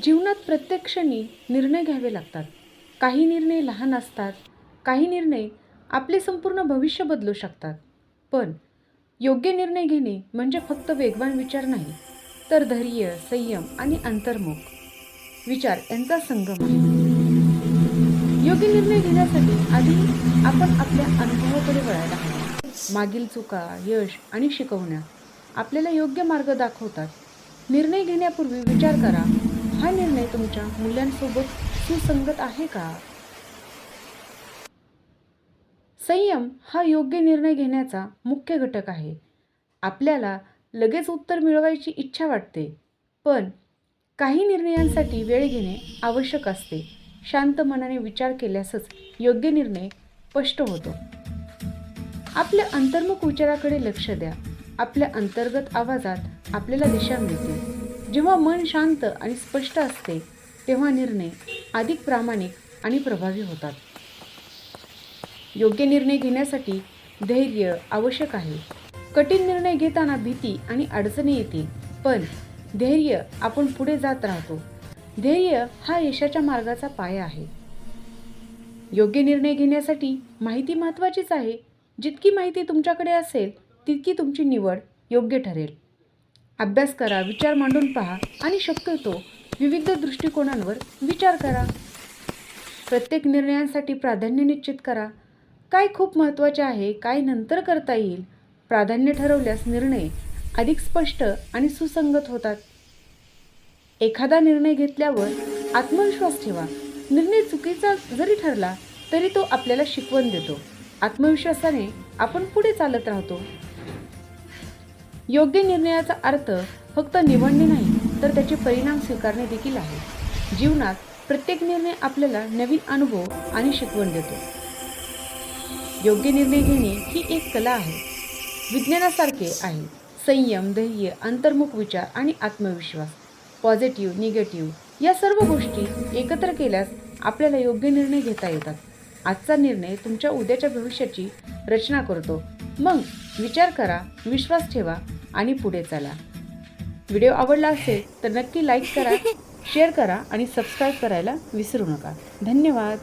जीवनात प्रत्येक क्षणी निर्णय घ्यावे लागतात. काही निर्णय लहान असतात, काही निर्णय आपले संपूर्ण भविष्य बदलू शकतात. पण योग्य निर्णय घेणे म्हणजे फक्त वेगवान विचार नाही, तर धैर्य, संयम आणि अंतर्मुख विचार यांचा संगम आहे. योग्य निर्णय घेण्यासाठी आधी आपण आपल्या अनुभवाकडे वळायला हवे. मागील चुका, यश आणि शिकवण्या आपल्याला योग्य मार्ग दाखवतात. निर्णय घेण्यापूर्वी विचार करा, हा निर्णय तुमच्या मूल्यांसोबत सुसंगत आहे का? संयम हा योग्य निर्णय घेण्याचा मुख्य घटक आहे. आपल्याला लगेच उत्तर मिळवायची इच्छा वाटते, पण काही निर्णयांसाठी वेळ घेणे आवश्यक असते. शांत मनाने विचार केल्यासच योग्य निर्णय स्पष्ट होतो. आपल्या अंतर्मुख विचाराकडे लक्ष द्या. आपल्या अंतर्गत आवाजात आपल्याला दिशा मिळते. जेव्हा मन शांत आणि स्पष्ट असते, तेव्हा निर्णय अधिक प्रामाणिक आणि प्रभावी होतात. योग्य निर्णय घेण्यासाठी धैर्य आवश्यक आहे. कठीण निर्णय घेताना भीती आणि अडचणी येतील, पण धैर्य आपण पुढे जात राहतो. धैर्य हा यशाच्या मार्गाचा पाया आहे. योग्य निर्णय घेण्यासाठी माहिती महत्त्वाचीच आहे. जितकी माहिती तुमच्याकडे असेल, तितकी तुमची निवड योग्य ठरेल. अभ्यास करा, विचार मांडून पहा आणि शक्यतो विविध दृष्टिकोनांवर विचार करा. प्रत्येक निर्णयासाठी प्राधान्य निश्चित करा. काय खूप महत्त्वाचे आहे, काय नंतर करता येईल. प्राधान्य ठरवल्यास निर्णय अधिक स्पष्ट आणि सुसंगत होतात. एखादा निर्णय घेतल्यावर आत्मविश्वास ठेवा. निर्णय चुकीचा जरी ठरला तरी तो आपल्याला शिकवण देतो. आत्मविश्वासाने आपण पुढे चालत राहतो. योग्य निर्णयाचा अर्थ फक्त निवडणे नाही, तर त्याचे परिणाम स्वीकारणे देखील आहे. जीवनात प्रत्येक निर्णय आपल्याला नवीन अनुभव आणि शिकवण देतो. योग्य निर्णय घेणे ही एक कला आहे. विज्ञानासारखे आहे. संयम, धैर्य, अंतर्मुख विचार आणि आत्मविश्वास, पॉझिटिव्ह, निगेटिव्ह या सर्व गोष्टी एकत्र केल्यास आपल्याला योग्य निर्णय घेता येतात. आजचा निर्णय तुमच्या उद्याच्या भविष्याची रचना करतो. मग विचार करा, विश्वास ठेवा आणि पुढे चला. व्हिडिओ आवडला असेल तर नक्की लाईक करा, शेअर करा आणि सबस्क्राईब करायला विसरू नका. धन्यवाद.